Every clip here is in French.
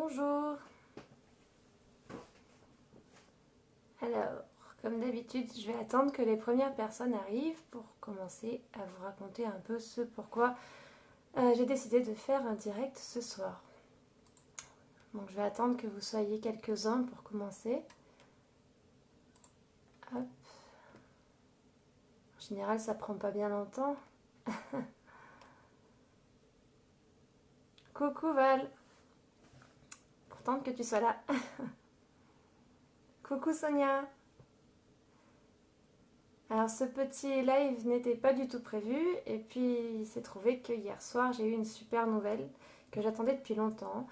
Bonjour. Alors, comme d'habitude, je vais attendre que les premières personnes arrivent pour commencer à vous raconter un peu ce pourquoi j'ai décidé de faire un direct ce soir. Donc je vais attendre que vous soyez quelques-uns pour commencer. Hop. En général, ça prend pas bien longtemps. Coucou Val. Contente que tu sois là. Coucou Sonia. Alors ce petit live n'était pas du tout prévu et puis il s'est trouvé que hier soir j'ai eu une super nouvelle que j'attendais depuis longtemps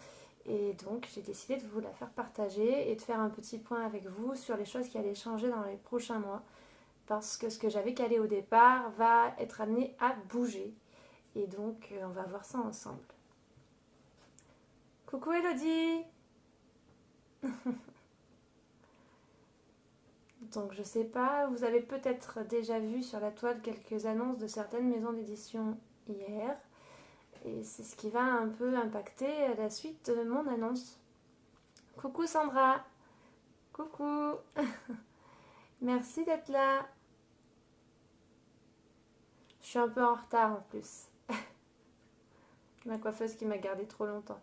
et donc j'ai décidé de vous la faire partager et de faire un petit point avec vous sur les choses qui allaient changer dans les prochains mois parce que ce que j'avais calé au départ va être amené à bouger et donc on va voir ça ensemble. Coucou Elodie. Donc je sais pas, vous avez peut-être déjà vu sur la toile quelques annonces de certaines maisons d'édition hier. Et c'est ce qui va un peu impacter la suite de mon annonce. Coucou Sandra. Coucou. Merci d'être là. Je suis un peu en retard en plus. Ma coiffeuse qui m'a gardée trop longtemps.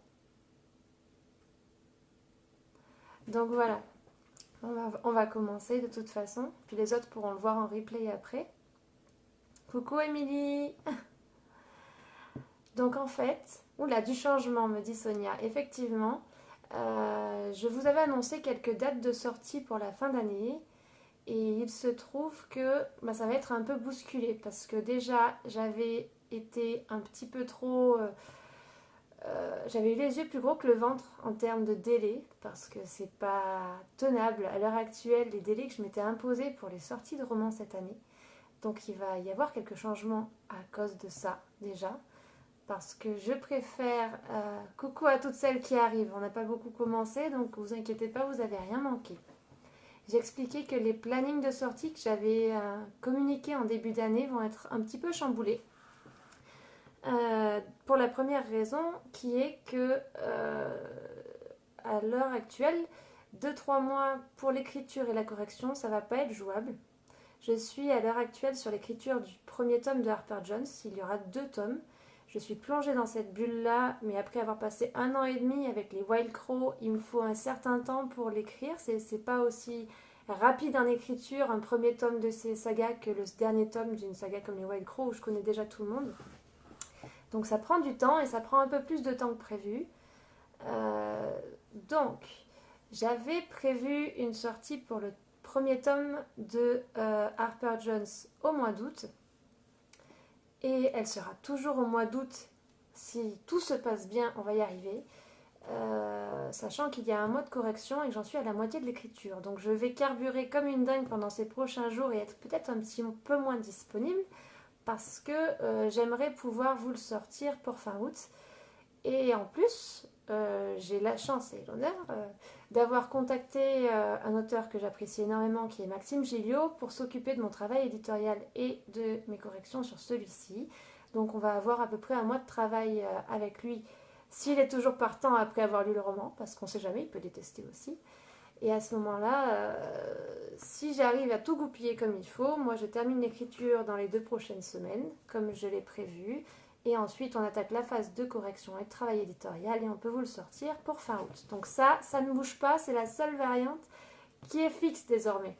Donc voilà. On va commencer de toute façon. Puis les autres pourront le voir en replay après. Coucou Émilie. Donc en fait, oula, du changement, me dit Sonia. Effectivement, je vous avais annoncé quelques dates de sortie pour la fin d'année. Et il se trouve que ça va être un peu bousculé. Parce que déjà, j'avais été un petit peu trop... j'avais eu les yeux plus gros que le ventre en termes de délai. Parce que c'est pas tenable à l'heure actuelle les délais que je m'étais imposés pour les sorties de romans cette année. Donc il va y avoir quelques changements à cause de ça déjà. Parce que je préfère... coucou à toutes celles qui arrivent, on n'a pas beaucoup commencé, donc vous inquiétez pas, vous n'avez rien manqué. J'ai expliqué que les plannings de sortie que j'avais communiqués en début d'année vont être un petit peu chamboulés. Pour la première raison qui est que à l'heure actuelle, 2-3 mois pour l'écriture et la correction, ça va pas être jouable. Je suis à l'heure actuelle sur l'écriture du premier tome de Harper Jones, il y aura 2 tomes. Je suis plongée dans cette bulle-là, mais après avoir passé 1 an et demi avec les Wild Crow, il me faut un certain temps pour l'écrire. C'est pas aussi rapide en écriture, un premier tome de ces sagas, que le dernier tome d'une saga comme les Wild Crow, où je connais déjà tout le monde. Donc ça prend du temps, et ça prend un peu plus de temps que prévu. Donc, j'avais prévu une sortie pour le premier tome de Harper Jones au mois d'août. Et elle sera toujours au mois d'août. Si tout se passe bien, on va y arriver. Sachant qu'il y a un mois de correction et que j'en suis à la moitié de l'écriture. Donc je vais carburer comme une dingue pendant ces prochains jours et être peut-être un petit peu moins disponible parce que j'aimerais pouvoir vous le sortir pour fin août. Et en plus, j'ai la chance et l'honneur d'avoir contacté un auteur que j'apprécie énormément qui est Maxime Gilliot pour s'occuper de mon travail éditorial et de mes corrections sur celui-ci. Donc on va avoir à peu près un mois de travail avec lui s'il est toujours partant après avoir lu le roman, parce qu'on ne sait jamais, il peut détester aussi. Et à ce moment-là, si j'arrive à tout goupiller comme il faut, moi je termine l'écriture dans les 2 prochaines semaines, comme je l'ai prévu. Et ensuite, on attaque la phase de correction et de travail éditorial et on peut vous le sortir pour fin août. Donc ça ne bouge pas, c'est la seule variante qui est fixe désormais.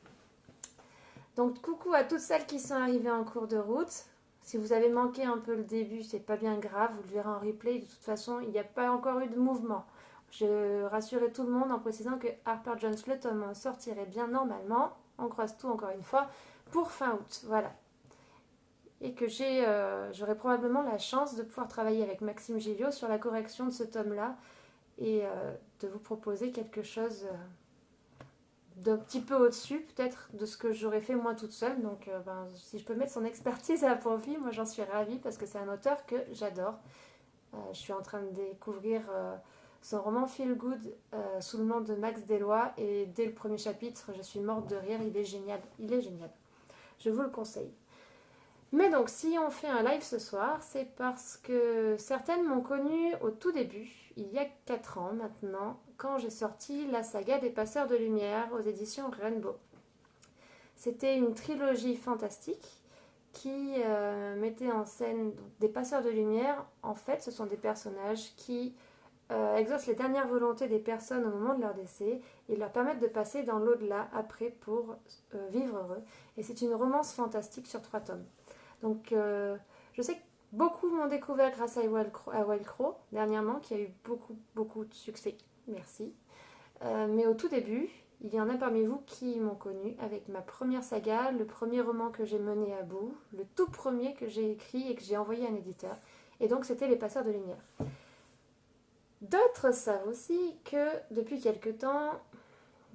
Donc coucou à toutes celles qui sont arrivées en cours de route. Si vous avez manqué un peu le début, c'est pas bien grave, vous le verrez en replay. De toute façon, il n'y a pas encore eu de mouvement. Je rassurais tout le monde en précisant que Harper Jones, le tome 1, sortirait bien normalement, on croise tout encore une fois, pour fin août. Voilà. Et que j'aurai probablement la chance de pouvoir travailler avec Maxime Gilliot sur la correction de ce tome-là et de vous proposer quelque chose d'un petit peu au-dessus peut-être de ce que j'aurais fait moi toute seule. Donc si je peux mettre son expertise à profit, moi j'en suis ravie parce que c'est un auteur que j'adore. Je suis en train de découvrir son roman Feel Good sous le nom de Max Deslois et dès le premier chapitre, je suis morte de rire, il est génial. Il est génial. Je vous le conseille. Mais donc, si on fait un live ce soir, c'est parce que certaines m'ont connue au tout début il y a 4 ans maintenant, quand j'ai sorti la saga des Passeurs de Lumière aux éditions Rainbow. C'était une trilogie fantastique qui mettait en scène des Passeurs de Lumière. En fait, ce sont des personnages qui exaucent les dernières volontés des personnes au moment de leur décès et leur permettent de passer dans l'au-delà après pour vivre heureux. Et c'est une romance fantastique sur 3 tomes. Donc je sais que beaucoup m'ont découvert grâce à Wild Crow dernièrement, qui a eu beaucoup de succès. Merci. Mais au tout début, il y en a parmi vous qui m'ont connu avec ma première saga, le premier roman que j'ai mené à bout, le tout premier que j'ai écrit et que j'ai envoyé à un éditeur. Et donc c'était Les Passeurs de Lumière. D'autres savent aussi que depuis quelque temps,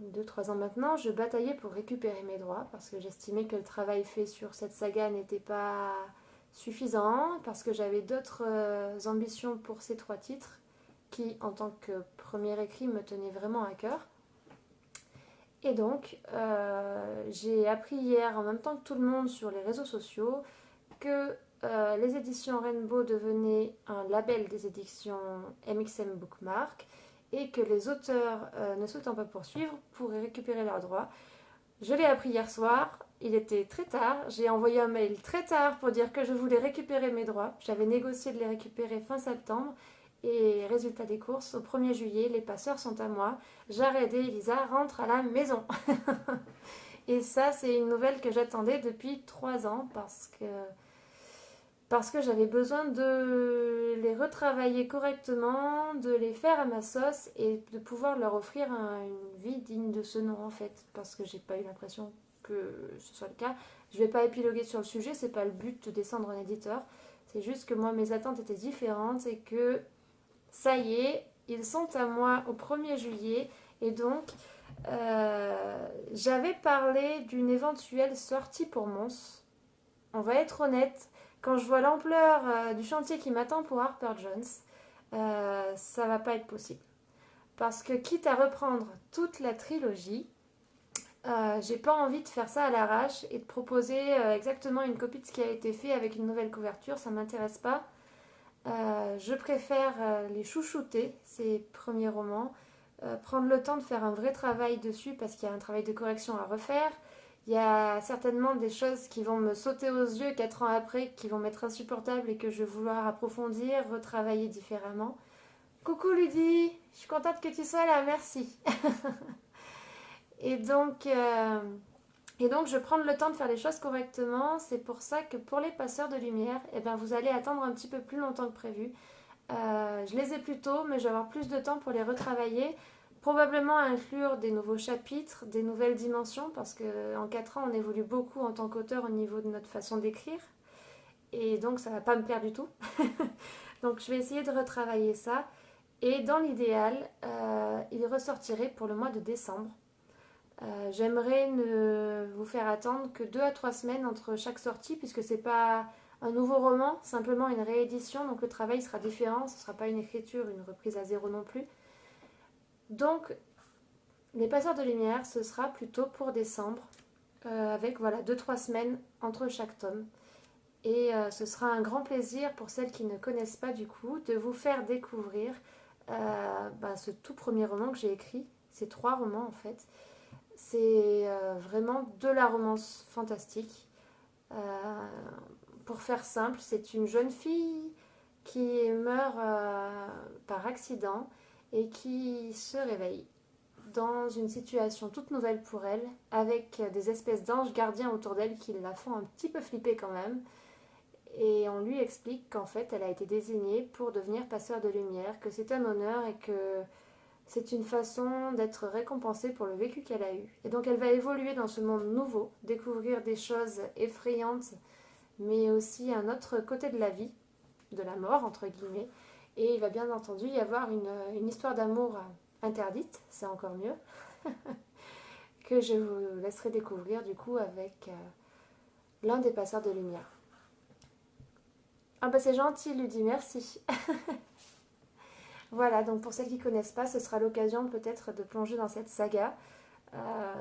2-3 ans maintenant, je bataillais pour récupérer mes droits parce que j'estimais que le travail fait sur cette saga n'était pas suffisant, parce que j'avais d'autres ambitions pour ces 3 titres qui, en tant que premier écrit, me tenaient vraiment à cœur. Et donc, j'ai appris hier, en même temps que tout le monde sur les réseaux sociaux, que les éditions Rainbow devenaient un label des éditions MXM Bookmark et que les auteurs ne souhaitant pas poursuivre pourraient récupérer leurs droits. Je l'ai appris hier soir, il était très tard, j'ai envoyé un mail très tard pour dire que je voulais récupérer mes droits. J'avais négocié de les récupérer fin septembre et résultat des courses, au 1er juillet, les passeurs sont à moi. Jared et Elisa rentrent à la maison. Et ça, c'est une nouvelle que j'attendais depuis 3 ans parce que j'avais besoin de les retravailler correctement, de les faire à ma sauce et de pouvoir leur offrir une vie digne de ce nom en fait, parce que j'ai pas eu l'impression que ce soit le cas. Je vais pas épiloguer sur le sujet, c'est pas le but de descendre un éditeur, c'est juste que moi mes attentes étaient différentes et que ça y est, ils sont à moi au 1er juillet et donc j'avais parlé d'une éventuelle sortie pour Mons. On va être honnête, quand je vois l'ampleur du chantier qui m'attend pour Harper Jones, ça va pas être possible. Parce que quitte à reprendre toute la trilogie, j'ai pas envie de faire ça à l'arrache et de proposer exactement une copie de ce qui a été fait avec une nouvelle couverture, ça m'intéresse pas. Je préfère les chouchouter, ces premiers romans, prendre le temps de faire un vrai travail dessus parce qu'il y a un travail de correction à refaire. Il y a certainement des choses qui vont me sauter aux yeux 4 ans après, qui vont m'être insupportables et que je vais vouloir approfondir, retravailler différemment. Coucou Ludie, je suis contente que tu sois là, merci. et donc je prends le temps de faire les choses correctement. C'est pour ça que pour les passeurs de lumière, eh ben, vous allez attendre un petit peu plus longtemps que prévu. Je les ai plus tôt, mais je vais avoir plus de temps pour les retravailler. Probablement inclure des nouveaux chapitres, des nouvelles dimensions, parce qu'en 4 ans, on évolue beaucoup en tant qu'auteur au niveau de notre façon d'écrire. Et donc, ça ne va pas me plaire du tout. Donc, je vais essayer de retravailler ça. Et dans l'idéal, il ressortirait pour le mois de décembre. J'aimerais ne vous faire attendre que 2 à 3 semaines entre chaque sortie, puisque c'est pas un nouveau roman, simplement une réédition. Donc, le travail sera différent. Ce ne sera pas une écriture, une reprise à zéro non plus. Donc, les passeurs de lumière, ce sera plutôt pour décembre, avec voilà 2-3 semaines entre chaque tome. Et ce sera un grand plaisir pour celles qui ne connaissent pas du coup de vous faire découvrir ce tout premier roman que j'ai écrit. C'est 3 romans en fait. C'est vraiment de la romance fantastique. Pour faire simple, c'est une jeune fille qui meurt par accident et qui se réveille dans une situation toute nouvelle pour elle, avec des espèces d'anges gardiens autour d'elle qui la font un petit peu flipper quand même. Et on lui explique qu'en fait, elle a été désignée pour devenir passeur de lumière, que c'est un honneur et que c'est une façon d'être récompensée pour le vécu qu'elle a eu. Et donc elle va évoluer dans ce monde nouveau, découvrir des choses effrayantes, mais aussi un autre côté de la vie, de la mort entre guillemets. Et il va bien entendu y avoir une histoire d'amour interdite, c'est encore mieux, que je vous laisserai découvrir du coup avec l'un des passeurs de lumière. Ah bah c'est gentil Ludie, merci. Voilà, donc pour celles qui ne connaissent pas, ce sera l'occasion peut-être de plonger dans cette saga.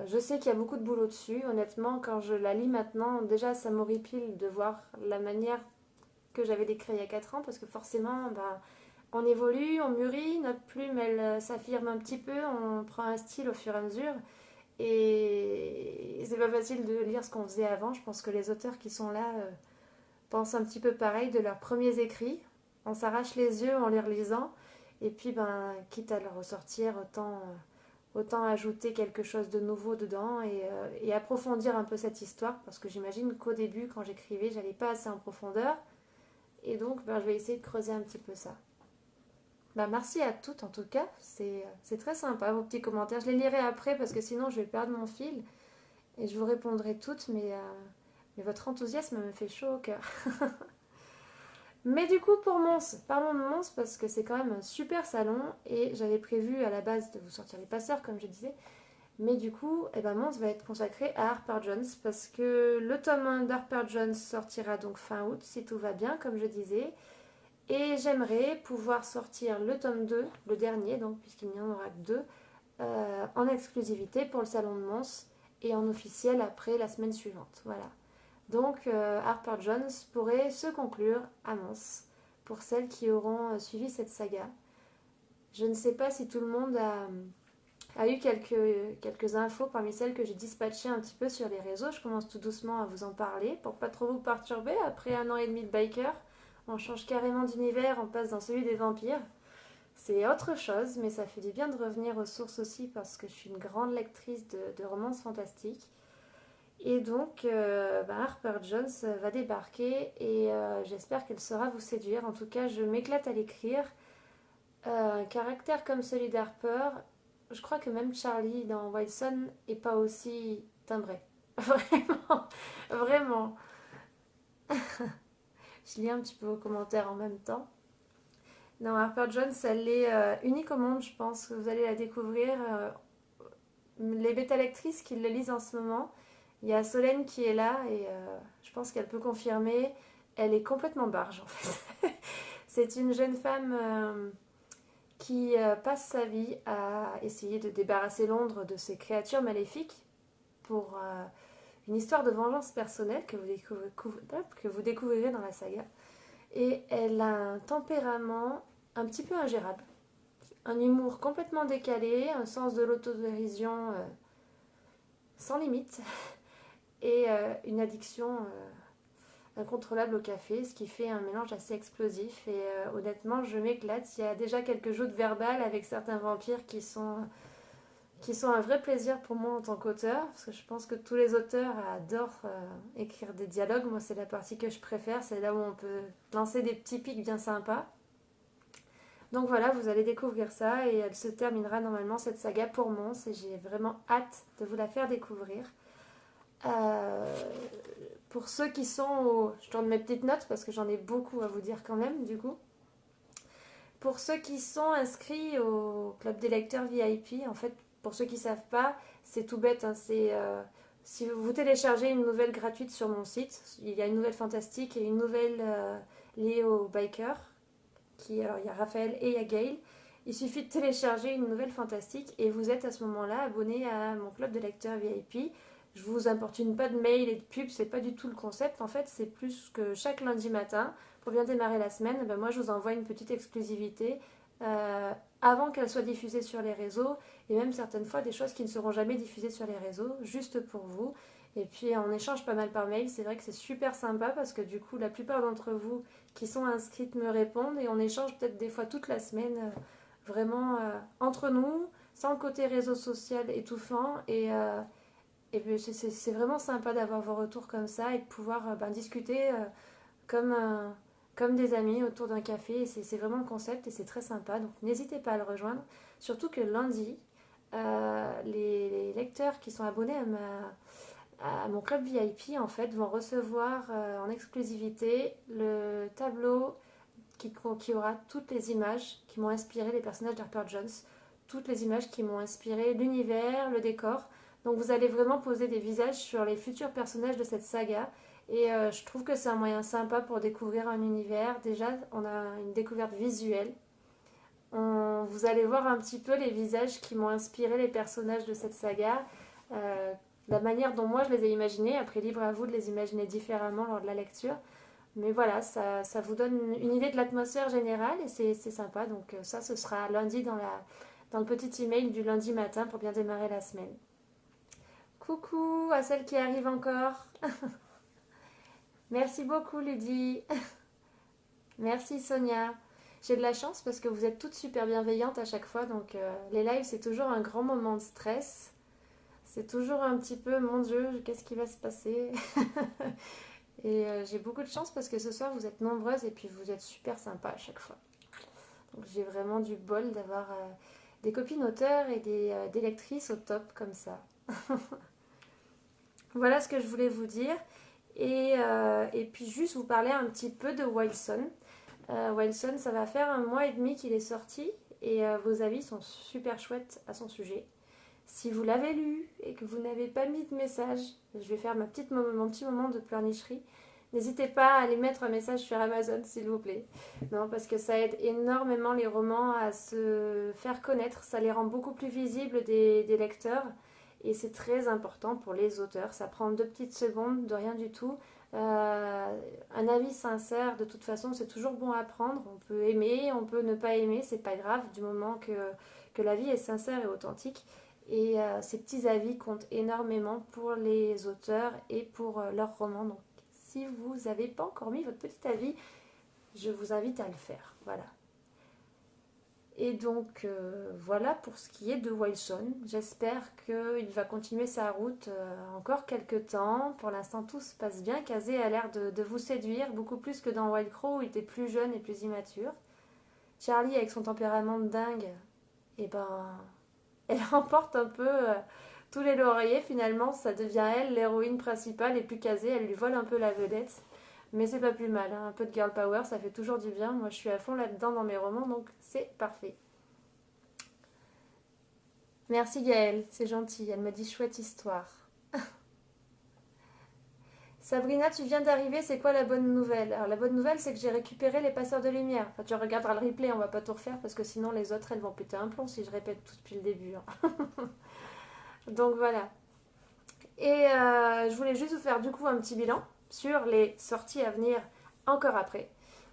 Je sais qu'il y a beaucoup de boulot dessus, honnêtement, quand je la lis maintenant, déjà ça m'horripile de voir la manière que j'avais décrite il y a 4 ans, parce que forcément, on évolue, on mûrit, notre plume elle s'affirme un petit peu, on prend un style au fur et à mesure. Et c'est pas facile de lire ce qu'on faisait avant. Je pense que les auteurs qui sont là pensent un petit peu pareil de leurs premiers écrits. On s'arrache les yeux en les relisant. Et puis, ben, quitte à le ressortir, autant ajouter quelque chose de nouveau dedans et approfondir un peu cette histoire. Parce que j'imagine qu'au début, quand j'écrivais, j'allais pas assez en profondeur. Et donc, ben, je vais essayer de creuser un petit peu ça. Bah, merci à toutes en tout cas, c'est très sympa vos petits commentaires. Je les lirai après parce que sinon je vais perdre mon fil et je vous répondrai toutes, mais votre enthousiasme me fait chaud au cœur. Mais du coup pour Mons, parlons de Mons parce que c'est quand même un super salon et j'avais prévu à la base de vous sortir les passeurs comme je disais. Mais du coup, eh ben Mons va être consacré à Harper Jones parce que le tome 1 d'Harper Jones sortira donc fin août si tout va bien comme je disais. Et j'aimerais pouvoir sortir le tome 2, le dernier, donc puisqu'il n'y en aura que deux, en exclusivité pour le salon de Mons et en officiel après la semaine suivante. Voilà. Donc Harper Jones pourrait se conclure à Mons pour celles qui auront suivi cette saga. Je ne sais pas si tout le monde a eu quelques infos parmi celles que j'ai dispatchées un petit peu sur les réseaux. Je commence tout doucement à vous en parler pour pas trop vous perturber après 1 an et demi de biker. On change carrément d'univers, on passe dans celui des vampires. C'est autre chose, mais ça fait du bien de revenir aux sources aussi parce que je suis une grande lectrice de romances fantastiques. Et donc, Harper Jones va débarquer et j'espère qu'elle saura vous séduire. En tout cas, je m'éclate à l'écrire. Un caractère comme celui d'Harper, je crois que même Charlie dans Wilson est pas aussi timbré. Vraiment, vraiment. Je lis un petit peu vos commentaires en même temps. Non, Harper Jones, elle est unique au monde, je pense. Vous allez la découvrir. Les bêta-lectrices qui le lisent en ce moment, il y a Solène qui est là et je pense qu'elle peut confirmer. Elle est complètement barge en fait. C'est une jeune femme qui passe sa vie à essayer de débarrasser Londres de ces créatures maléfiques pour une histoire de vengeance personnelle que vous découvrirez dans la saga. Et elle a un tempérament un petit peu ingérable. Un humour complètement décalé, un sens de l'autodérision sans limite et une addiction incontrôlable au café, ce qui fait un mélange assez explosif. Et honnêtement, je m'éclate. Il y a déjà quelques joutes verbales avec certains vampires qui sont un vrai plaisir pour moi en tant qu'auteur, parce que je pense que tous les auteurs adorent écrire des dialogues. Moi, c'est la partie que je préfère, c'est là où on peut lancer des petits pics bien sympas. Donc voilà, vous allez découvrir ça et elle se terminera normalement cette saga pour Mons et j'ai vraiment hâte de vous la faire découvrir. Euh, pour ceux qui sont Je tourne mes petites notes parce que j'en ai beaucoup à vous dire quand même du coup. Pour ceux qui sont inscrits au club des lecteurs VIP, en fait, pour ceux qui ne savent pas, c'est tout bête. Hein, si vous téléchargez une nouvelle gratuite sur mon site, il y a une nouvelle fantastique et une nouvelle liée au biker. Alors, il y a Raphaël et il y a Gail. Il suffit de télécharger une nouvelle fantastique et vous êtes à ce moment-là abonné à mon club de lecteurs VIP. Je vous importune pas de mail et de pub, c'est pas du tout le concept. En fait, c'est plus que chaque lundi matin, pour bien démarrer la semaine, moi je vous envoie une petite exclusivité avant qu'elle soit diffusée sur les réseaux et même certaines fois des choses qui ne seront jamais diffusées sur les réseaux, juste pour vous. Et puis on échange pas mal par mail, c'est vrai que c'est super sympa parce que du coup la plupart d'entre vous qui sont inscrites me répondent et on échange peut-être des fois toute la semaine vraiment entre nous, sans le côté réseau social étouffant et c'est vraiment sympa d'avoir vos retours comme ça et de pouvoir discuter comme, comme des amis autour d'un café. C'est vraiment le concept et c'est très sympa. Donc n'hésitez pas à le rejoindre. Surtout que lundi, les lecteurs qui sont abonnés à mon club VIP en fait vont recevoir en exclusivité le tableau qui aura toutes les images qui m'ont inspiré les personnages d'Harper Jones, toutes les images qui m'ont inspiré l'univers, le décor. Donc vous allez vraiment poser des visages sur les futurs personnages de cette saga. Et je trouve que c'est un moyen sympa pour découvrir un univers. Déjà, on a une découverte visuelle. Vous allez voir un petit peu les visages qui m'ont inspiré les personnages de cette saga. La manière dont moi je les ai imaginés. Après, libre à vous de les imaginer différemment lors de la lecture. Mais voilà, ça vous donne une idée de l'atmosphère générale et c'est sympa. Donc ça, ce sera lundi dans le petit email du lundi matin pour bien démarrer la semaine. Coucou à celle qui arrive encore. Merci beaucoup Lydie. Merci Sonia. J'ai de la chance parce que vous êtes toutes super bienveillantes à chaque fois. Donc les lives, c'est toujours un grand moment de stress. C'est toujours un petit peu, mon Dieu, qu'est-ce qui va se passer? Et j'ai beaucoup de chance parce que ce soir, vous êtes nombreuses et puis vous êtes super sympas à chaque fois. Donc j'ai vraiment du bol d'avoir des copines auteurs et des lectrices au top comme ça. Voilà ce que je voulais vous dire. Et puis juste vous parler un petit peu de Wilson. Wilson, ça va faire 1 mois et demi qu'il est sorti et vos avis sont super chouettes à son sujet. Si vous l'avez lu et que vous n'avez pas mis de message, je vais faire mon petit moment de pleurnicherie. N'hésitez pas à aller mettre un message sur Amazon, s'il vous plaît. Non, parce que ça aide énormément les romans à se faire connaître. Ça les rend beaucoup plus visibles des lecteurs. Et c'est très important pour les auteurs. Ça prend 2 petites secondes, de rien du tout. Un avis sincère, de toute façon, c'est toujours bon à prendre. On peut aimer, on peut ne pas aimer, c'est pas grave, du moment que l'avis est sincère et authentique. Et ces petits avis comptent énormément pour les auteurs et pour leurs romans. Donc, si vous n'avez pas encore mis votre petit avis, je vous invite à le faire. Voilà. Et donc, voilà pour ce qui est de Wilson. J'espère qu'il va continuer sa route encore quelques temps. Pour l'instant, tout se passe bien. Kazé a l'air de vous séduire, beaucoup plus que dans Wild Crow où il était plus jeune et plus immature. Charlie, avec son tempérament de dingue, eh ben, elle remporte un peu tous les lauriers. Finalement, ça devient elle l'héroïne principale et plus Kazé, elle lui vole un peu la vedette. Mais c'est pas plus mal, hein. Un peu de girl power, ça fait toujours du bien. Moi, je suis à fond là-dedans dans mes romans, donc c'est parfait. Merci Gaëlle, c'est gentil. Elle me dit chouette histoire. Sabrina, tu viens d'arriver, c'est quoi la bonne nouvelle? Alors la bonne nouvelle, c'est que j'ai récupéré les passeurs de lumière. Enfin, tu regarderas le replay, on va pas tout refaire parce que sinon les autres, elles vont péter un plomb si je répète tout depuis le début, hein. Donc voilà. Et je voulais juste vous faire du coup un petit bilan sur les sorties à venir encore après.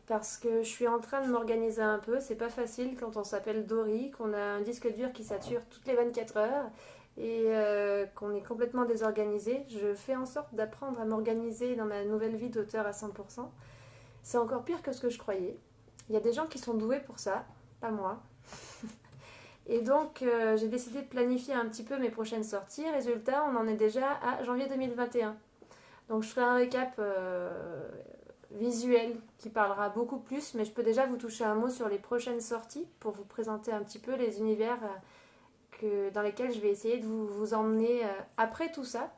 Parce que je suis en train de m'organiser un peu. C'est pas facile quand on s'appelle Dory, qu'on a un disque dur qui sature toutes les 24 heures et qu'on est complètement désorganisé. Je fais en sorte d'apprendre à m'organiser dans ma nouvelle vie d'auteur à 100%. C'est encore pire que ce que je croyais. Il y a des gens qui sont doués pour ça, pas moi. Et donc, j'ai décidé de planifier un petit peu mes prochaines sorties. Résultat, on en est déjà à janvier 2021. Donc, je ferai un récap visuel qui parlera beaucoup plus, mais je peux déjà vous toucher un mot sur les prochaines sorties pour vous présenter un petit peu les univers dans lesquels je vais essayer de vous emmener après tout ça,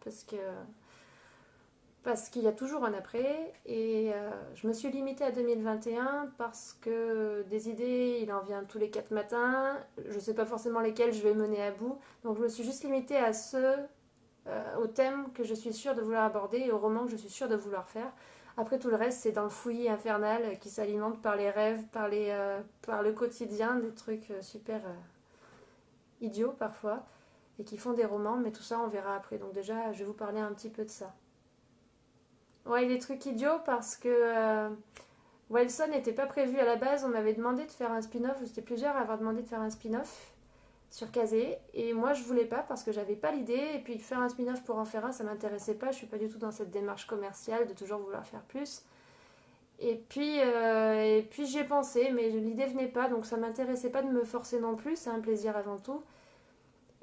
parce qu'il y a toujours un après. Et je me suis limitée à 2021 parce que des idées, il en vient tous les 4 matins. Je ne sais pas forcément lesquelles je vais mener à bout. Donc je me suis juste limitée à aux thèmes que je suis sûre de vouloir aborder et aux romans que je suis sûre de vouloir faire. Après tout le reste, c'est dans le fouillis infernal qui s'alimente par les rêves, par le quotidien, des trucs super idiots parfois, et qui font des romans, mais tout ça on verra après. Donc déjà, je vais vous parler un petit peu de ça. Ouais, des trucs idiots parce que Wilson n'était pas prévu à la base. On m'avait demandé de faire un spin-off, j'étais plusieurs à avoir demandé de faire un spin-off sur Kazé. Et moi, je voulais pas parce que j'avais pas l'idée. Et puis faire un spin-off pour en faire un, ça m'intéressait pas. Je suis pas du tout dans cette démarche commerciale de toujours vouloir faire plus. Et puis j'y ai pensé, mais l'idée venait pas, donc ça m'intéressait pas de me forcer non plus. C'est un plaisir avant tout.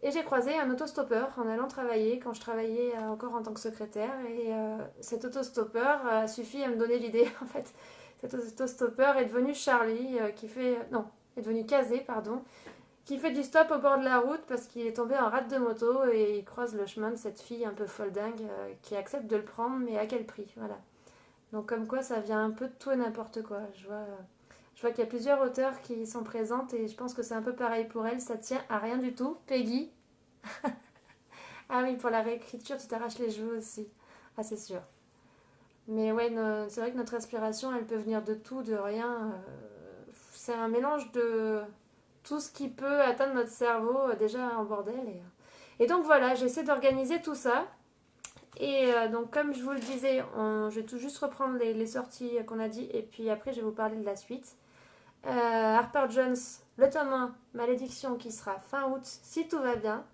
Et j'ai croisé un autostoppeur en allant travailler, quand je travaillais encore en tant que secrétaire. Et cet autostoppeur a suffi à me donner l'idée. En fait, cet autostoppeur est devenu Charlie, est devenu Kazé, pardon, qui fait du stop au bord de la route parce qu'il est tombé en rade de moto et il croise le chemin de cette fille un peu folle dingue qui accepte de le prendre, mais à quel prix, voilà. Donc comme quoi, ça vient un peu de tout et n'importe quoi. Je vois qu'il y a plusieurs auteurs qui sont présentes et je pense que c'est un peu pareil pour elle. Ça tient à rien du tout. Peggy. Ah oui, pour la réécriture, tu t'arraches les cheveux aussi. Ah, c'est sûr. Mais ouais, c'est vrai que notre inspiration, elle peut venir de tout, de rien. C'est un mélange de tout ce qui peut atteindre notre cerveau, déjà en bordel. Et donc voilà, j'essaie d'organiser tout ça. Et donc comme je vous le disais, je vais tout juste reprendre les sorties qu'on a dit et puis après je vais vous parler de la suite. Harper Jones, le tome 1, Malédiction qui sera fin août si tout va bien.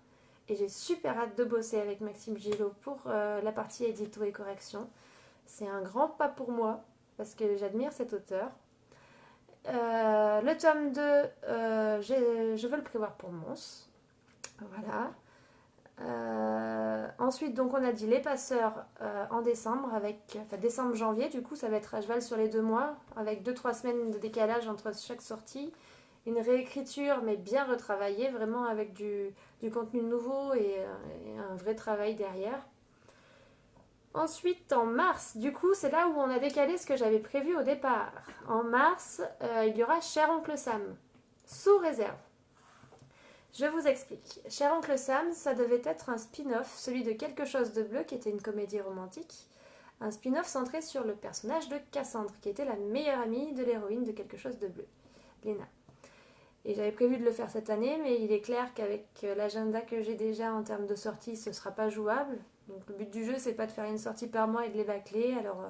Et j'ai super hâte de bosser avec Maxime Gillot pour la partie édito et correction. C'est un grand pas pour moi parce que j'admire cet auteur. Le tome 2, je veux le prévoir pour Mons. Voilà. Ensuite, donc on a dit Les Passeurs en décembre, enfin décembre-janvier, du coup ça va être à cheval sur les 2 mois, avec 2-3 semaines de décalage entre chaque sortie. Une réécriture, mais bien retravaillée, vraiment avec du contenu nouveau et un vrai travail derrière. Ensuite, en mars, du coup, c'est là où on a décalé ce que j'avais prévu au départ. En mars, il y aura Cher Oncle Sam, sous réserve. Je vous explique. Cher Oncle Sam, ça devait être un spin-off, celui de Quelque chose de bleu, qui était une comédie romantique. Un spin-off centré sur le personnage de Cassandre, qui était la meilleure amie de l'héroïne de Quelque chose de bleu, Lena. Et j'avais prévu de le faire cette année, mais il est clair qu'avec l'agenda que j'ai déjà en termes de sortie, ce ne sera pas jouable. Donc le but du jeu, c'est pas de faire une sortie par mois et de les bâcler. Alors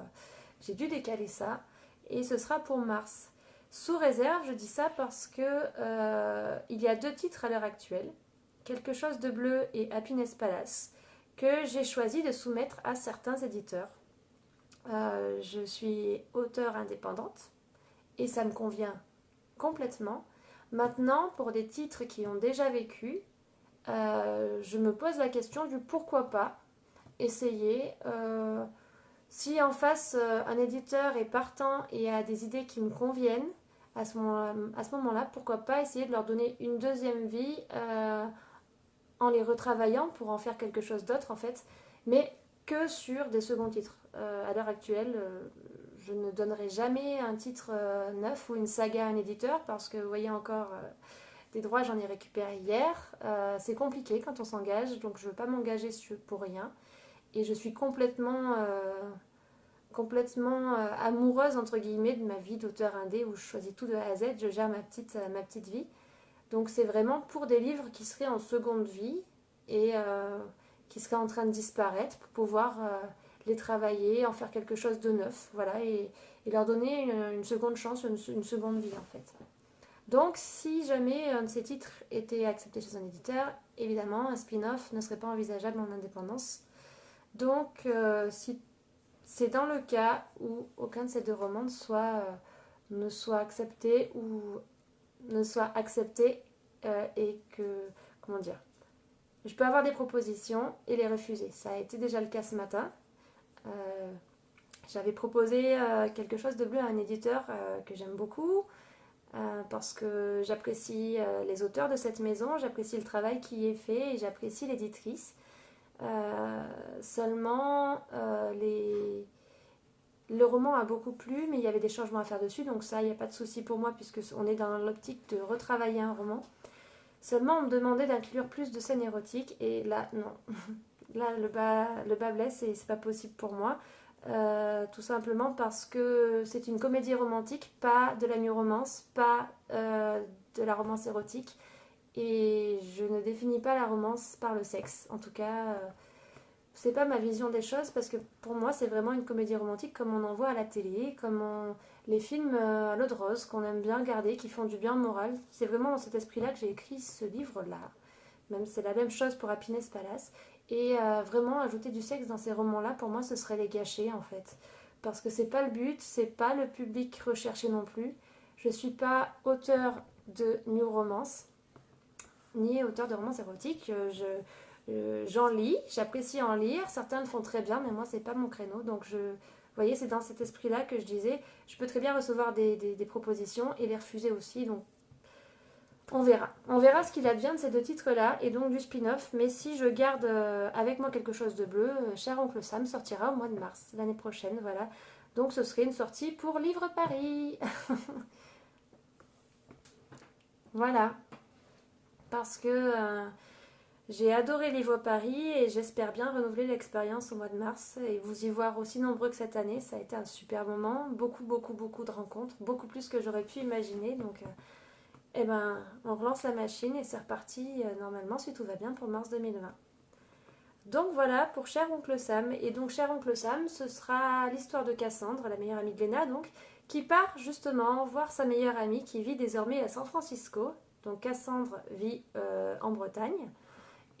j'ai dû décaler ça. Et ce sera pour mars. Sous réserve, je dis ça parce que il y a 2 titres à l'heure actuelle. Quelque chose de bleu et Happiness Palace, que j'ai choisi de soumettre à certains éditeurs. Je suis auteure indépendante et ça me convient complètement. Maintenant, pour des titres qui ont déjà vécu, je me pose la question du pourquoi pas essayer. Si en face, un éditeur est partant et a des idées qui me conviennent, à ce moment-là, pourquoi pas essayer de leur donner une deuxième vie en les retravaillant pour en faire quelque chose d'autre en fait, mais que sur des seconds titres. À l'heure actuelle, je ne donnerai jamais un titre neuf ou une saga à un éditeur parce que vous voyez encore des droits, j'en ai récupéré hier. C'est compliqué quand on s'engage, donc je ne veux pas m'engager pour rien. Et je suis complètement amoureuse entre guillemets de ma vie d'auteur indé où je choisis tout de A à Z, je gère ma petite vie. Donc c'est vraiment pour des livres qui seraient en seconde vie et qui seraient en train de disparaître pour pouvoir les travailler, en faire quelque chose de neuf, voilà, et leur donner une seconde chance, une seconde vie en fait. Donc si jamais un de ces titres était accepté chez un éditeur, évidemment un spin-off ne serait pas envisageable en indépendance. Donc si c'est dans le cas où aucun de ces 2 romans ne soit accepté ou ne soit accepté et que, comment dire, je peux avoir des propositions et les refuser. Ça a été déjà le cas ce matin. J'avais proposé quelque chose de bleu à un éditeur que j'aime beaucoup parce que j'apprécie les auteurs de cette maison, j'apprécie le travail qui est fait et j'apprécie l'éditrice. Seulement, le roman a beaucoup plu, mais il y avait des changements à faire dessus, donc ça, il n'y a pas de souci pour moi puisque on est dans l'optique de retravailler un roman. Seulement, on me demandait d'inclure plus de scènes érotiques et là, non. Là, le bas blesse et c'est pas possible pour moi. Tout simplement parce que c'est une comédie romantique, pas de la new romance, pas de la romance érotique. Et je ne définis pas la romance par le sexe. En tout cas, c'est pas ma vision des choses parce que pour moi, c'est vraiment une comédie romantique comme on en voit à la télé, les films à l'eau de rose qu'on aime bien regarder, qui font du bien au moral. C'est vraiment dans cet esprit-là que j'ai écrit ce livre-là. Même c'est la même chose pour Happiness Palace. Et vraiment ajouter du sexe dans ces romans-là, pour moi, ce serait les gâcher en fait. Parce que c'est pas le but, c'est pas le public recherché non plus. Je suis pas auteur de new romance, ni auteur de romance érotique. J'en lis, j'apprécie en lire. Certains le font très bien, mais moi, c'est pas mon créneau. Donc, vous voyez, c'est dans cet esprit-là que je disais, je peux très bien recevoir des propositions et les refuser aussi. Donc, on verra. On verra ce qu'il advient de ces 2 titres-là et donc du spin-off. Mais si je garde avec moi quelque chose de bleu, Cher Oncle Sam sortira au mois de mars, l'année prochaine. Voilà. Donc ce serait une sortie pour Livre Paris. Voilà. Parce que j'ai adoré Livre Paris et j'espère bien renouveler l'expérience au mois de mars et vous y voir aussi nombreux que cette année. Ça a été un super moment. Beaucoup, beaucoup, beaucoup de rencontres. Beaucoup plus que j'aurais pu imaginer. Donc... eh ben, on relance la machine et c'est reparti normalement si tout va bien pour mars 2020. Donc voilà pour cher oncle Sam. Et donc cher oncle Sam, ce sera l'histoire de Cassandre, la meilleure amie de Lena, donc, qui part justement voir sa meilleure amie qui vit désormais à San Francisco. Donc Cassandre vit en Bretagne.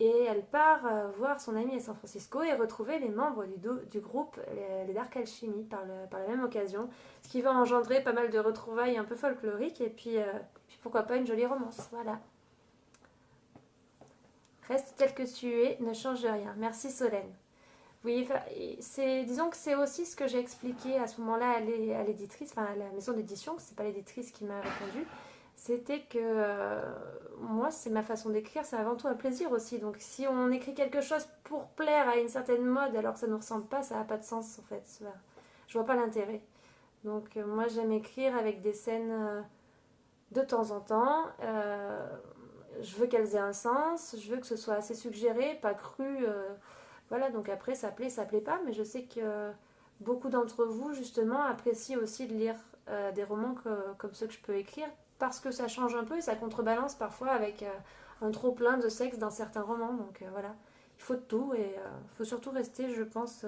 Et elle part voir son amie à San Francisco et retrouver les membres du groupe, les Dark Alchemy, par la même occasion. Ce qui va engendrer pas mal de retrouvailles un peu folkloriques et puis pourquoi pas une jolie romance. Voilà. Reste tel que tu es, ne change rien. Merci Solène. Oui, disons que c'est aussi ce que j'ai expliqué à ce moment-là à l'éditrice, enfin à la maison d'édition, c'est pas l'éditrice qui m'a répondu. C'était que moi, c'est ma façon d'écrire, c'est avant tout un plaisir aussi. Donc si on écrit quelque chose pour plaire à une certaine mode alors que ça ne nous ressemble pas, ça n'a pas de sens en fait. Je vois pas l'intérêt. Donc moi, j'aime écrire avec des scènes de temps en temps. Je veux qu'elles aient un sens, je veux que ce soit assez suggéré, pas cru. Voilà, donc après, ça plaît pas, mais je sais que beaucoup d'entre vous, justement, apprécient aussi de lire des romans comme ceux que je peux écrire, parce que ça change un peu et ça contrebalance parfois avec un trop plein de sexe dans certains romans. Donc voilà, il faut de tout et il faut surtout rester, je pense,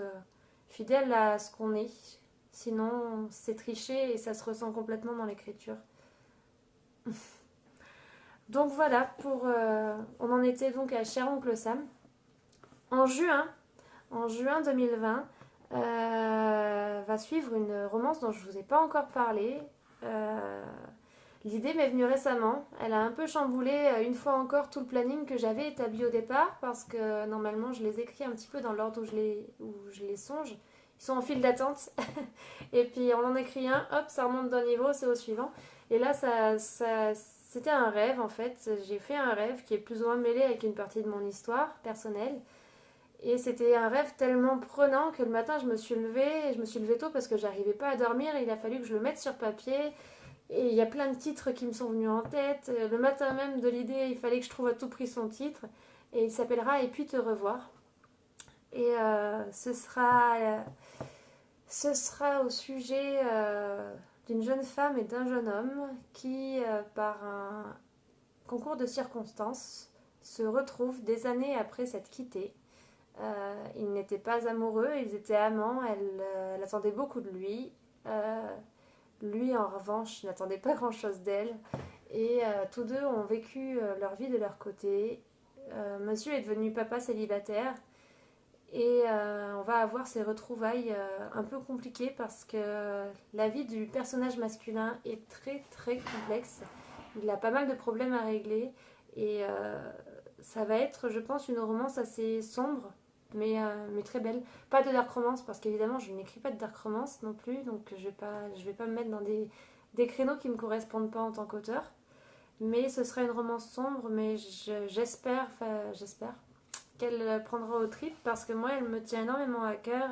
fidèle à ce qu'on est. Sinon, c'est tricher et ça se ressent complètement dans l'écriture. Donc voilà, on en était donc à Cher Oncle Sam. En juin, En juin 2020, va suivre une romance dont je ne vous ai pas encore parlé. Euh, L'idée m'est venue récemment. Elle a un peu chamboulé une fois encore tout le planning que j'avais établi au départ parce que normalement je les écris un petit peu dans l'ordre où je les songe. Ils sont en file d'attente. Et puis on en écrit un, hop, ça remonte d'un niveau, c'est au suivant. Et là, c'était un rêve en fait. J'ai fait un rêve qui est plus ou moins mêlé avec une partie de mon histoire personnelle. Et c'était un rêve tellement prenant que le matin je me suis levée tôt parce que j'arrivais pas à dormir et il a fallu que je le mette sur papier. Et il y a plein de titres qui me sont venus en tête. Le matin même de l'idée, il fallait que je trouve à tout prix son titre. Et il s'appellera Et puis te revoir. Et ce sera au sujet d'une jeune femme et d'un jeune homme qui, par un concours de circonstances, se retrouvent des années après s'être quittés. Ils n'étaient pas amoureux, ils étaient amants, elle attendait beaucoup de lui. Lui, en revanche, n'attendait pas grand-chose d'elle. Et tous deux ont vécu leur vie de leur côté. Monsieur est devenu papa célibataire. Et on va avoir ces retrouvailles un peu compliquées parce que la vie du personnage masculin est très très complexe. Il a pas mal de problèmes à régler. Et ça va être, je pense, une romance assez sombre mais très belle. Pas de dark romance, parce qu'évidemment, je n'écris pas de dark romance non plus, donc je vais pas me mettre dans des créneaux qui ne me correspondent pas en tant qu'auteur. Mais ce sera une romance sombre, mais j'espère qu'elle prendra au trip, parce que moi, elle me tient énormément à cœur,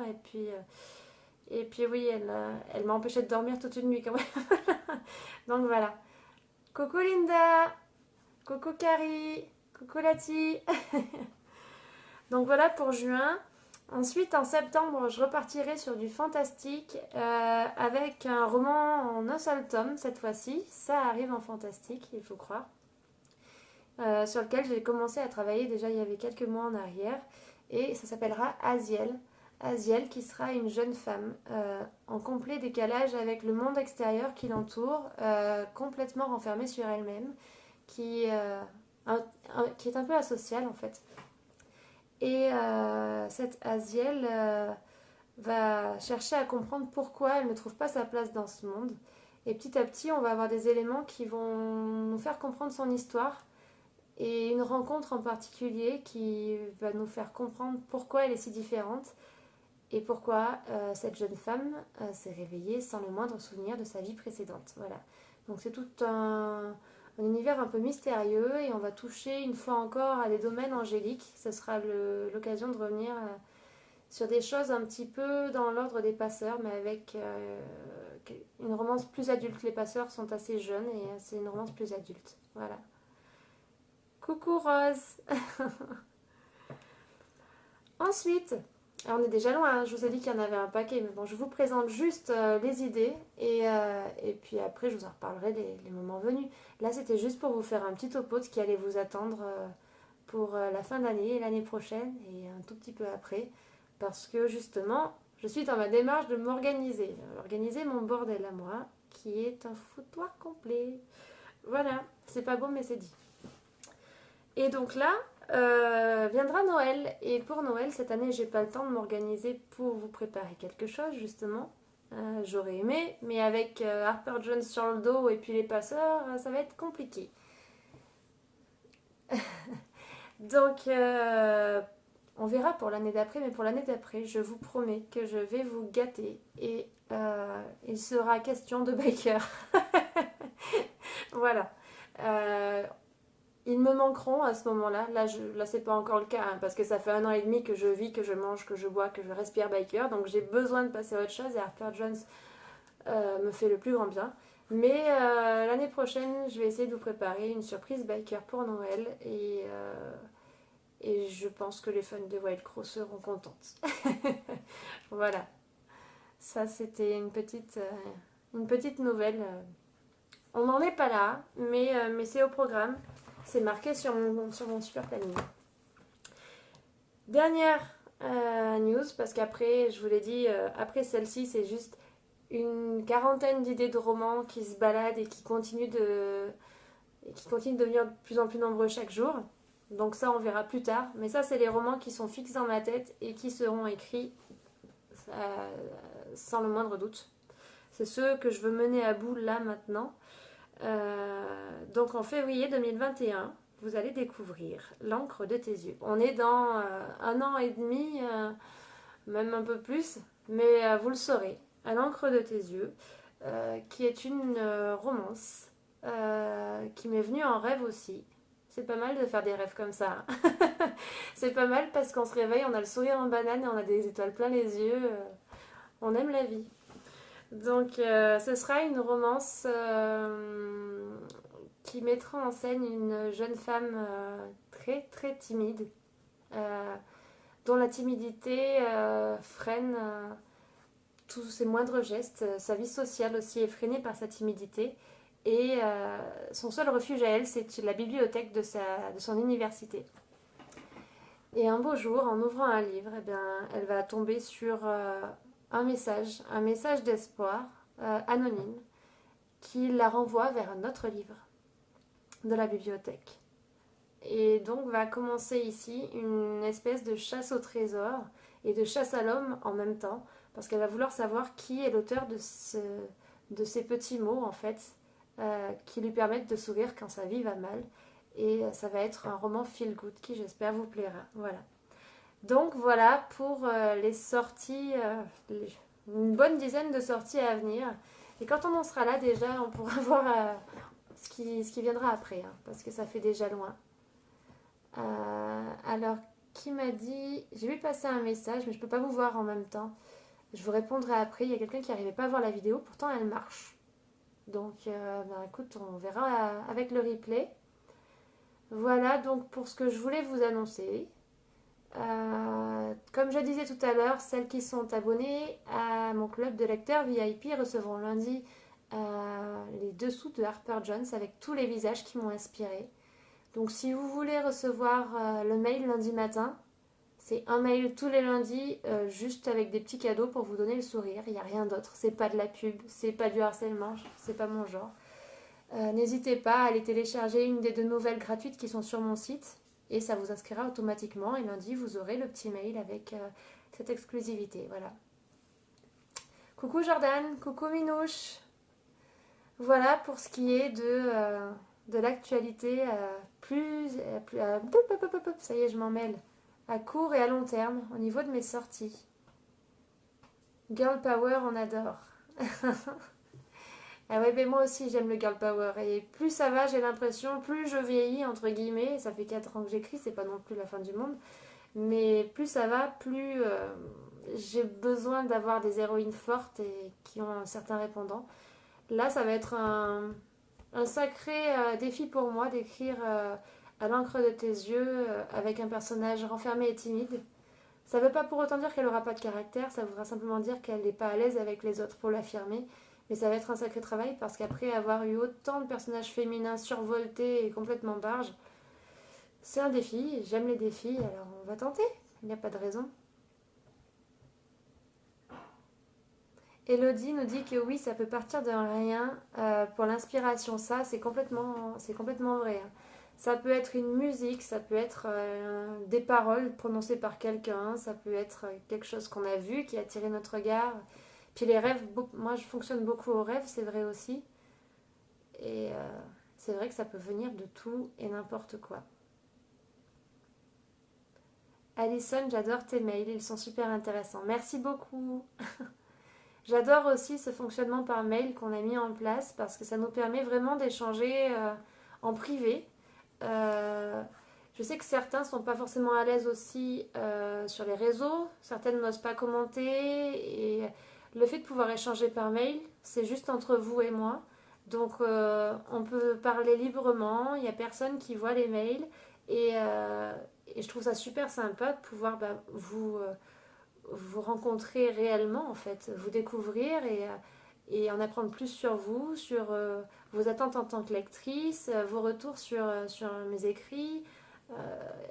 et puis oui, elle m'a empêché de dormir toute une nuit quand même. Donc voilà. Coucou Linda, coucou Carrie, coucou Lati. Donc voilà pour juin. Ensuite, en septembre, je repartirai sur du fantastique avec un roman en un seul tome cette fois-ci. Ça arrive en fantastique, il faut croire. Sur lequel j'ai commencé à travailler déjà il y avait quelques mois en arrière. Et ça s'appellera Aziel. Aziel qui sera une jeune femme en complet décalage avec le monde extérieur qui l'entoure, complètement renfermée sur elle-même, qui est un peu asociale en fait. Et cette Aziel va chercher à comprendre pourquoi elle ne trouve pas sa place dans ce monde. Et petit à petit, on va avoir des éléments qui vont nous faire comprendre son histoire. Et une rencontre en particulier qui va nous faire comprendre pourquoi elle est si différente et pourquoi cette jeune femme s'est réveillée sans le moindre souvenir de sa vie précédente. Voilà. Donc c'est tout un univers un peu mystérieux et on va toucher une fois encore à des domaines angéliques. Ce sera l'occasion de revenir sur des choses un petit peu dans l'ordre des passeurs, mais avec une romance plus adulte. Les passeurs sont assez jeunes et c'est une romance plus adulte. Voilà. Coucou Rose. Ensuite, alors on est déjà loin, hein, je vous ai dit qu'il y en avait un paquet, mais bon, je vous présente juste les idées et puis après je vous en reparlerai les moments venus. Là, c'était juste pour vous faire un petit topo de ce qui allait vous attendre pour la fin d'année, l'année prochaine et un tout petit peu après. Parce que justement, je suis dans ma démarche de m'organiser. Organiser mon bordel à moi, qui est un foutoir complet. Voilà, c'est pas beau mais c'est dit. Et donc là, viendra Noël. Et pour Noël, cette année, j'ai pas le temps de m'organiser pour vous préparer quelque chose, justement. J'aurais aimé, mais avec Harper Jones sur le dos et puis les passeurs, ça va être compliqué. Donc, on verra pour l'année d'après, mais pour l'année d'après, je vous promets que je vais vous gâter et il sera question de biker. Voilà. Euh, Ils me manqueront à ce moment-là. Là c'est pas encore le cas, hein, parce que ça fait 1 an et demi que je vis, que je mange, que je bois, que je respire biker. Donc j'ai besoin de passer à autre chose et Harper Jones me fait le plus grand bien. Mais l'année prochaine, je vais essayer de vous préparer une surprise biker pour Noël et je pense que les fans de Wild Crow seront contentes. Voilà. Ça, c'était une petite nouvelle. On n'en est pas là, mais c'est au programme. C'est marqué sur mon super planning. Dernière news, parce qu'après, je vous l'ai dit, après celle-ci, c'est juste une quarantaine d'idées de romans qui se baladent et qui continuent de devenir de plus en plus nombreux chaque jour. Donc ça, on verra plus tard. Mais ça, c'est les romans qui sont fixes dans ma tête et qui seront écrits sans le moindre doute. C'est ceux que je veux mener à bout là maintenant. Donc en février 2021, vous allez découvrir L'encre de tes yeux. On est dans 1 an et demi, même un peu plus, mais vous le saurez. À l'encre de tes yeux, qui est une romance qui m'est venue en rêve aussi. C'est pas mal de faire des rêves comme ça. C'est pas mal parce qu'on se réveille, on a le sourire en banane et on a des étoiles plein les yeux. On aime la vie. Donc ce sera une romance qui mettra en scène une jeune femme très très timide, dont la timidité freine tous ses moindres gestes. Sa vie sociale aussi est freinée par sa timidité. Et son seul refuge à elle, c'est la bibliothèque de son université. Et un beau jour, en ouvrant un livre, eh bien, elle va tomber sur un message d'espoir anonyme qui la renvoie vers un autre livre de la bibliothèque. Et donc va commencer ici une espèce de chasse au trésor et de chasse à l'homme en même temps, parce qu'elle va vouloir savoir qui est l'auteur de ces petits mots en fait, qui lui permettent de sourire quand sa vie va mal. Et ça va être un roman feel good qui j'espère vous plaira. Voilà. Donc voilà pour les sorties, une bonne dizaine de sorties à venir. Et quand on en sera là déjà, on pourra voir ce qui viendra après, hein, parce que ça fait déjà loin. Alors, qui m'a dit... J'ai vu passer un message, mais je ne peux pas vous voir en même temps. Je vous répondrai après. Il y a quelqu'un qui n'arrivait pas à voir la vidéo, pourtant elle marche. Donc, écoute, on verra avec le replay. Voilà donc pour ce que je voulais vous annoncer. Comme je disais tout à l'heure, celles qui sont abonnées à mon club de lecteurs VIP recevront lundi les dessous de Harper Jones avec tous les visages qui m'ont inspiré. Donc si vous voulez recevoir le mail lundi matin, c'est un mail tous les lundis juste avec des petits cadeaux pour vous donner le sourire. Il n'y a rien d'autre, c'est pas de la pub, c'est pas du harcèlement, c'est pas mon genre. N'hésitez pas à aller télécharger une des 2 nouvelles gratuites qui sont sur mon site et ça vous inscrira automatiquement et lundi vous aurez le petit mail avec cette exclusivité. Voilà. Coucou Jordan, coucou Minouche. Voilà pour ce qui est de l'actualité ça y est, je m'en mêle, à court et à long terme au niveau de mes sorties. Girl Power, on adore. Ah ouais, mais moi aussi j'aime le girl power et plus ça va, j'ai l'impression, plus je vieillis entre guillemets, ça fait 4 ans que j'écris, c'est pas non plus la fin du monde, mais plus ça va, plus j'ai besoin d'avoir des héroïnes fortes et qui ont un certain répondant. Là ça va être un sacré défi pour moi d'écrire à l'encre de tes yeux avec un personnage renfermé et timide. Ça veut pas pour autant dire qu'elle aura pas de caractère, ça voudra simplement dire qu'elle n'est pas à l'aise avec les autres pour l'affirmer. Mais ça va être un sacré travail parce qu'après avoir eu autant de personnages féminins survoltés et complètement barges, C'est un défi, j'aime les défis, alors on va tenter, il n'y a pas de raison. Elodie nous dit que oui, ça peut partir de rien pour l'inspiration. Ça, c'est complètement vrai, hein. Ça peut être une musique, ça peut être des paroles prononcées par quelqu'un, ça peut être quelque chose qu'on a vu qui a attiré notre regard. Puis les rêves, moi je fonctionne beaucoup aux rêves, c'est vrai aussi. Et c'est vrai que ça peut venir de tout et n'importe quoi. Alison, j'adore tes mails, ils sont super intéressants. Merci beaucoup. J'adore aussi ce fonctionnement par mail qu'on a mis en place parce que ça nous permet vraiment d'échanger en privé. Euh, je sais que certains ne sont pas forcément à l'aise aussi sur les réseaux, certaines n'osent pas commenter et le fait de pouvoir échanger par mail, c'est juste entre vous et moi. Donc on peut parler librement, il n'y a personne qui voit les mails et je trouve ça super sympa de pouvoir vous rencontrer réellement en fait, vous découvrir et en apprendre plus sur vous, sur vos attentes en tant que lectrice, vos retours sur mes écrits,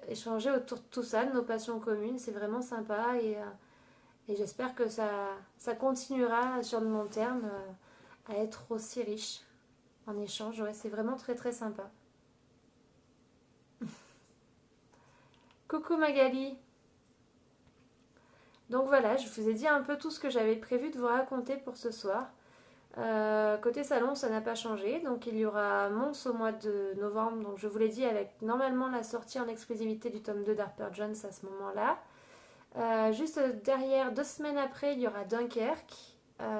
échanger autour de tout ça, de nos passions communes, c'est vraiment sympa et j'espère que ça continuera sur le long terme à être aussi riche en échange. Ouais, c'est vraiment très très sympa. Coucou Magali. Donc voilà, je vous ai dit un peu tout ce que j'avais prévu de vous raconter pour ce soir. Côté salon, ça n'a pas changé. Donc il y aura Mons au mois de novembre. Donc je vous l'ai dit avec normalement la sortie en exclusivité du tome 2 d'Harper Jones à ce moment-là. Juste derrière, 2 semaines après, il y aura Dunkerque.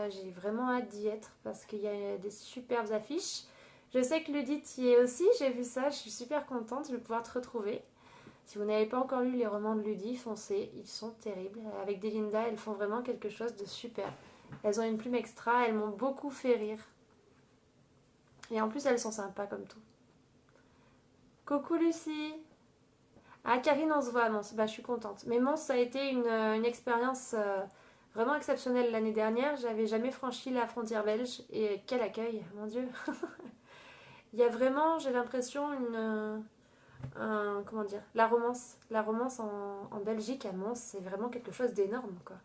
J'ai vraiment hâte d'y être parce qu'il y a des superbes affiches. Je sais que Ludith y est aussi, j'ai vu ça, je suis super contente, je vais pouvoir te retrouver. Si vous n'avez pas encore lu les romans de Ludie, foncez, ils sont terribles. Avec Delinda, elles font vraiment quelque chose de super. Elles ont une plume extra, elles m'ont beaucoup fait rire. Et en plus, elles sont sympas comme tout. Coucou Lucie. Ah, Karine, on se voit à Mons. Bah, je suis contente. Mais Mons, ça a été une expérience vraiment exceptionnelle l'année dernière. J'avais jamais franchi la frontière belge. Et quel accueil, mon Dieu. Il y a vraiment, j'ai l'impression, comment dire, la romance en Belgique, à Mons, c'est vraiment quelque chose d'énorme, quoi.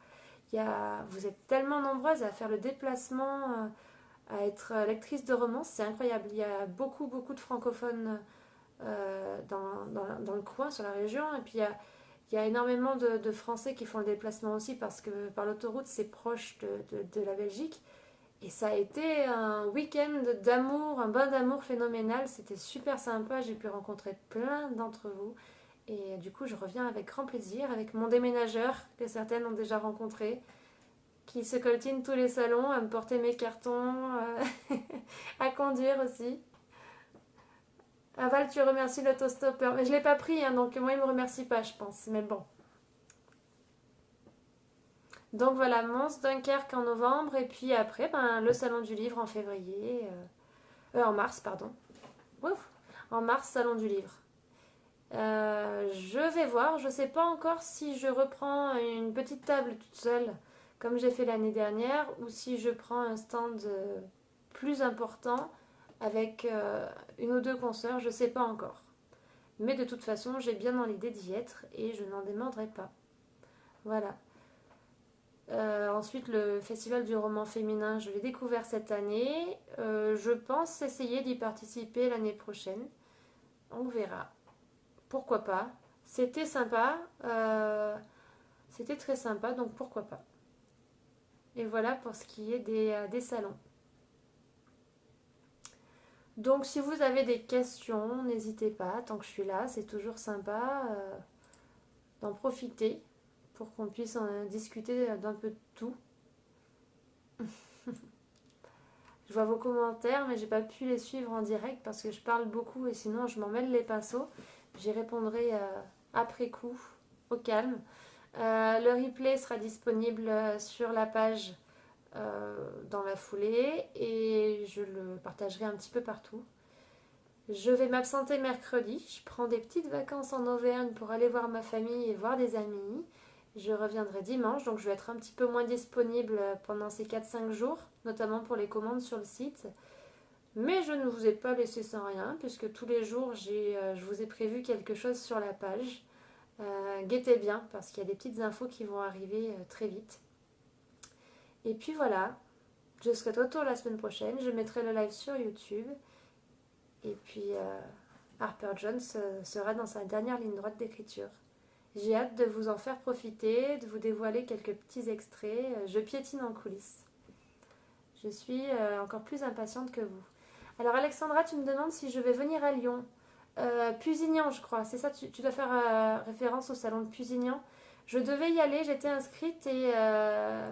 Vous êtes tellement nombreuses à faire le déplacement, à être lectrice de romance, c'est incroyable. Il y a beaucoup, beaucoup de francophones dans le coin, sur la région. Et puis il y a énormément de Français qui font le déplacement aussi parce que par l'autoroute, c'est proche de la Belgique. Et ça a été un week-end d'amour, un bain d'amour phénoménal. C'était super sympa. J'ai pu rencontrer plein d'entre vous. Et du coup, je reviens avec grand plaisir, avec mon déménageur que certaines ont déjà rencontré, qui se coltine tous les salons, à me porter mes cartons, à conduire aussi. Aval, tu remercies l'autostoppeur. Mais je ne l'ai pas pris, hein, donc moi, il ne me remercie pas, je pense. Mais bon. Donc voilà, Mons, Dunkerque en novembre, et puis après, le Salon du Livre en février. En mars, pardon. Ouf, en mars, Salon du Livre. Je vais voir, je ne sais pas encore si je reprends une petite table toute seule, comme j'ai fait l'année dernière, ou si je prends un stand plus important avec une ou deux consoeurs, je ne sais pas encore. Mais de toute façon, j'ai bien dans l'idée d'y être et je n'en démordrai pas. Voilà. Ensuite, le Festival du roman féminin, je l'ai découvert cette année. Je pense essayer d'y participer l'année prochaine. On verra. Pourquoi pas. C'était sympa. C'était très sympa, donc pourquoi pas. Et voilà pour ce qui est des salons. Donc si vous avez des questions, n'hésitez pas. Tant que je suis là, c'est toujours sympa d'en profiter pour qu'on puisse en discuter d'un peu de tout. Je vois vos commentaires, mais j'ai pas pu les suivre en direct parce que je parle beaucoup et sinon je m'en mêle les pinceaux. J'y répondrai après coup, au calme. Le replay sera disponible sur la page dans la foulée et je le partagerai un petit peu partout. Je vais m'absenter mercredi. Je prends des petites vacances en Auvergne pour aller voir ma famille et voir des amis. Je reviendrai dimanche, donc je vais être un petit peu moins disponible pendant ces 4-5 jours, notamment pour les commandes sur le site. Mais je ne vous ai pas laissé sans rien, puisque tous les jours, je vous ai prévu quelque chose sur la page. Guettez bien, parce qu'il y a des petites infos qui vont arriver très vite. Et puis voilà, je serai de retour la semaine prochaine. Je mettrai le live sur YouTube. Et puis Harper Jones sera dans sa dernière ligne droite d'écriture. J'ai hâte de vous en faire profiter, de vous dévoiler quelques petits extraits. Je piétine en coulisses. Je suis encore plus impatiente que vous. Alors Alexandra, tu me demandes si je vais venir à Lyon. Pusignan, je crois. C'est ça, tu dois faire référence au salon de Pusignan. Je devais y aller, j'étais inscrite et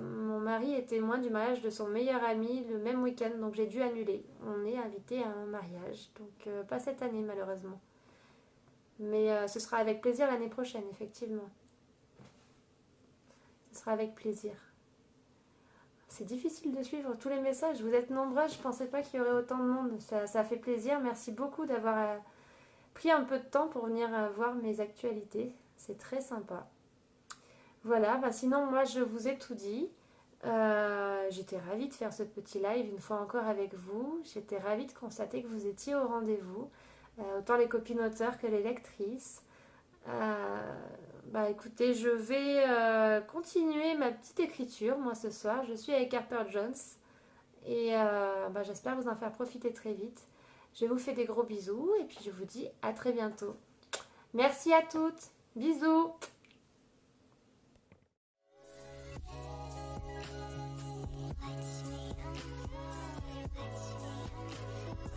mon mari est témoin du mariage de son meilleur ami le même week-end, donc j'ai dû annuler. On est invité à un mariage, donc pas cette année malheureusement. Mais ce sera avec plaisir l'année prochaine, effectivement. Ce sera avec plaisir. C'est difficile de suivre tous les messages. Vous êtes nombreux, je ne pensais pas qu'il y aurait autant de monde. Ça fait plaisir. Merci beaucoup d'avoir pris un peu de temps pour venir voir mes actualités. C'est très sympa. Voilà, bah sinon moi je vous ai tout dit. J'étais ravie de faire ce petit live une fois encore avec vous. J'étais ravie de constater que vous étiez au rendez-vous. Autant les copines auteurs que les lectrices. Bah écoutez, je vais continuer ma petite écriture moi ce soir. Je suis avec Harper Jones et bah, j'espère vous en faire profiter très vite. Je vous fais des gros bisous et puis je vous dis à très bientôt. Merci à toutes. Bisous.